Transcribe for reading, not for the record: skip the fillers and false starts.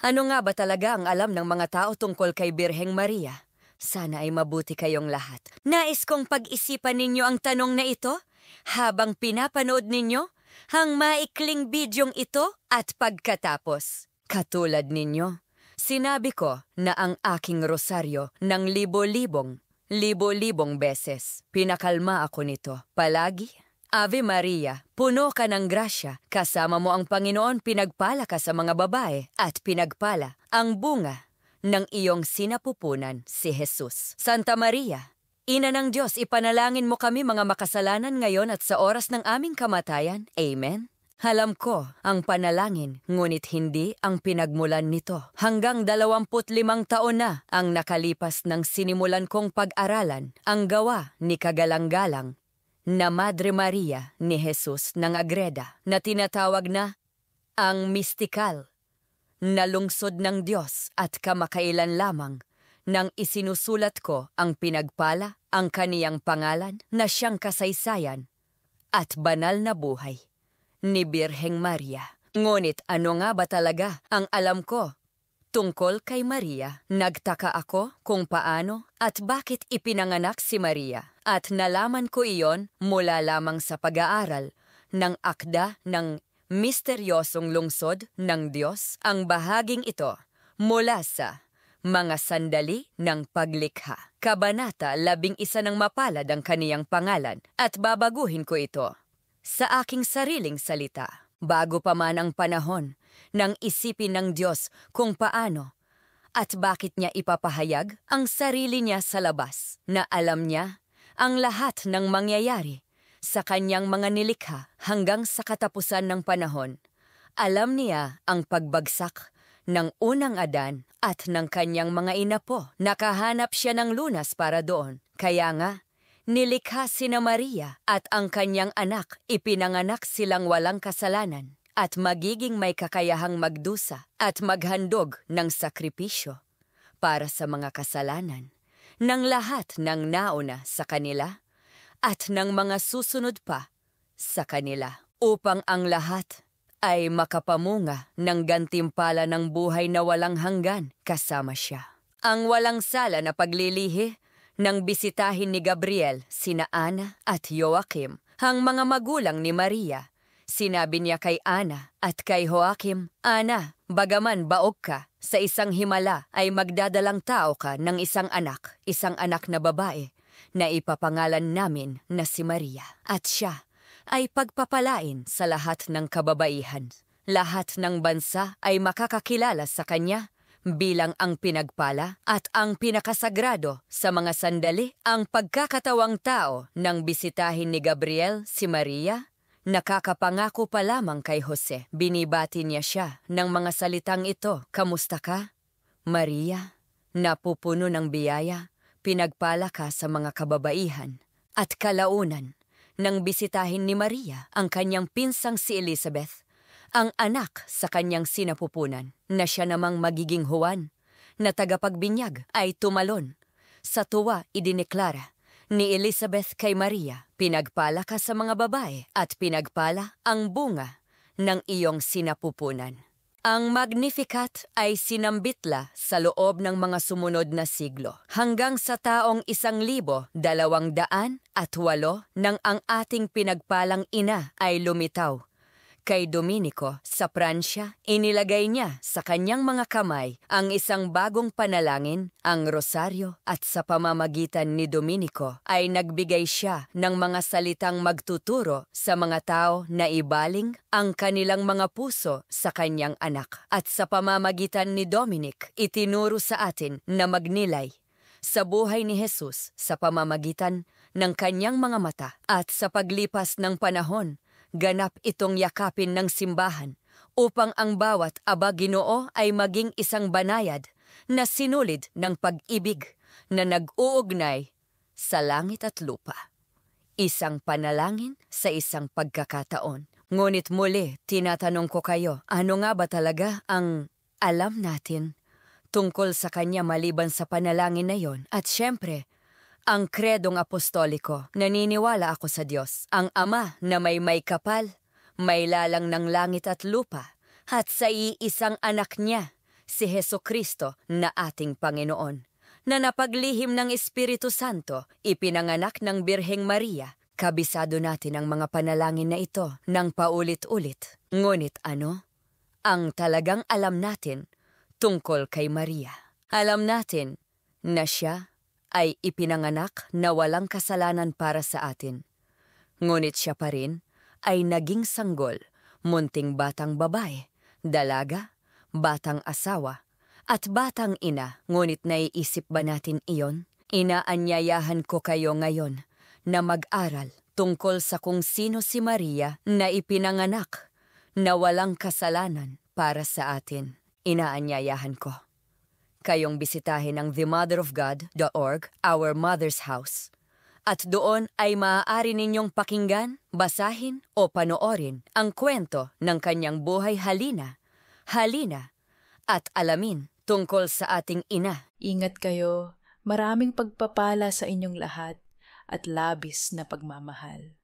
Ano nga ba talaga ang alam ng mga tao tungkol kay Birheng Maria? Sana ay mabuti kayong lahat. Nais kong pag-isipan ninyo ang tanong na ito habang pinapanood ninyo ang maikling bidyong ito at pagkatapos. Katulad ninyo, sinabi ko na ang aking rosaryo ng libo-libong beses. Pinakalma ako nito. Palagi, Ave Maria, puno ka ng grasya, kasama mo ang Panginoon, pinagpala ka sa mga babae, at pinagpala ang bunga ng iyong sinapupunan, si Jesus. Santa Maria, Ina ng Diyos, ipanalangin mo kami mga makasalanan ngayon at sa oras ng aming kamatayan. Amen. Alam ko ang panalangin, ngunit hindi ang pinagmulan nito. Hanggang 25 taon na ang nakalipas ng sinimulan kong pag-aralan ang gawa ni kagalang-galang na Madre Maria ni Jesus ng Agreda na tinatawag na ang mistikal na lungsod ng Diyos at kamakailan lamang nang isinusulat ko ang pinagpala ang kaniyang pangalan na siyang kasaysayan at banal na buhay ni Birheng Maria. Ngunit ano nga ba talaga ang alam ko tungkol kay Maria? Nagtaka ako kung paano at bakit ipinanganak si Maria. At nalaman ko iyon mula lamang sa pag-aaral ng akda ng misteryosong lungsod ng Diyos. Ang bahaging ito mula sa Mga Sandali ng Paglikha. Kabanata 11 ng mapalad ang kaniyang pangalan at babaguhin ko ito sa aking sariling salita. Bago pa man ang panahon nang isipin ng Diyos kung paano at bakit niya ipapahayag ang sarili niya sa labas, na alam niya ang lahat ng mangyayari sa kanyang mga nilikha hanggang sa katapusan ng panahon. Alam niya ang pagbagsak ng unang Adan at ng kanyang mga inapo. Nakahanap siya ng lunas para doon. Kaya nga, nilikha sina Maria at ang kanyang anak, ipinanganak silang walang kasalanan at magiging may kakayahang magdusa at maghandog ng sakripisyo para sa mga kasalanan ng lahat ng nauna sa kanila at ng mga susunod pa sa kanila, upang ang lahat ay makapamunga ng gantimpala ng buhay na walang hanggan kasama siya. Ang walang sala na paglilihi nang bisitahin ni Gabriel sina Ana at Joachim, ang mga magulang ni Maria. Sinabi niya kay Ana at kay Joachim, "Ana, bagaman baog ka, sa isang himala ay magdadalang tao ka ng isang anak na babae, na ipapangalan namin na si Maria. At siya ay pagpapalain sa lahat ng kababaihan. Lahat ng bansa ay makakakilala sa kanya bilang ang pinagpala at ang pinakasagrado sa mga sandali. Ang pagkakatawang tao nang bisitahin ni Gabriel si Maria, nakakapangako pa lamang kay Jose. Binibati niya siya ng mga salitang ito, "Kamusta ka, Maria? Napupuno ng biyaya, pinagpala ka sa mga kababaihan." At kalaunan, nang bisitahin ni Maria ang kanyang pinsang si Elizabeth, ang anak sa kanyang sinapupunan, na siya namang magiging Juan, na tagapagbinyag, ay tumalon. Sa tuwa idineklara ni Elizabeth kay Maria, "Pinagpala ka sa mga babae at pinagpala ang bunga ng iyong sinapupunan." Ang Magnificat ay sinambitla sa loob ng mga sumunod na siglo, hanggang sa taong 1208 nang ang ating pinagpalang ina ay lumitaw kay Dominico sa Pransya. Inilagay niya sa kanyang mga kamay ang isang bagong panalangin, ang rosaryo, at sa pamamagitan ni Dominico ay nagbigay siya ng mga salitang magtuturo sa mga tao na ibaling ang kanilang mga puso sa kanyang anak. At sa pamamagitan ni Dominic, itinuro sa atin na magnilay sa buhay ni Jesus sa pamamagitan ng kanyang mga mata. At sa paglipas ng panahon, ganap itong yakapin ng simbahan upang ang bawat aba Ginoo ay maging isang banayad na sinulid ng pag-ibig na nag-uugnay sa langit at lupa. Isang panalangin sa isang pagkakataon. Ngunit muli, tinatanong ko kayo, ano nga ba talaga ang alam natin tungkol sa kanya maliban sa panalangin na yon? At syempre, ang kredong apostoliko, naniniwala ako sa Diyos, ang Ama na may kapal, may lalang ng langit at lupa, at sa iisang anak niya, si Hesukristo na ating Panginoon, na napaglihim ng Espiritu Santo, ipinanganak ng Birheng Maria. Kabisado natin ang mga panalangin na ito ng paulit-ulit. Ngunit ano? Ang talagang alam natin tungkol kay Maria. Alam natin na siya ay ipinanganak na walang kasalanan para sa atin. Ngunit siya pa rin ay naging sanggol, munting batang babae, dalaga, batang asawa, at batang ina. Ngunit naiisip ba natin iyon? Inaanyayahan ko kayo ngayon na mag-aral tungkol sa kung sino si Maria na ipinanganak na walang kasalanan para sa atin. Inaanyayahan ko kayong bisitahin ang themotherofgod.org, our mother's house. At doon ay maaari ninyong pakinggan, basahin o panoorin ang kwento ng kanyang buhay halina at alamin tungkol sa ating ina. Ingat kayo, maraming pagpapala sa inyong lahat at labis na pagmamahal.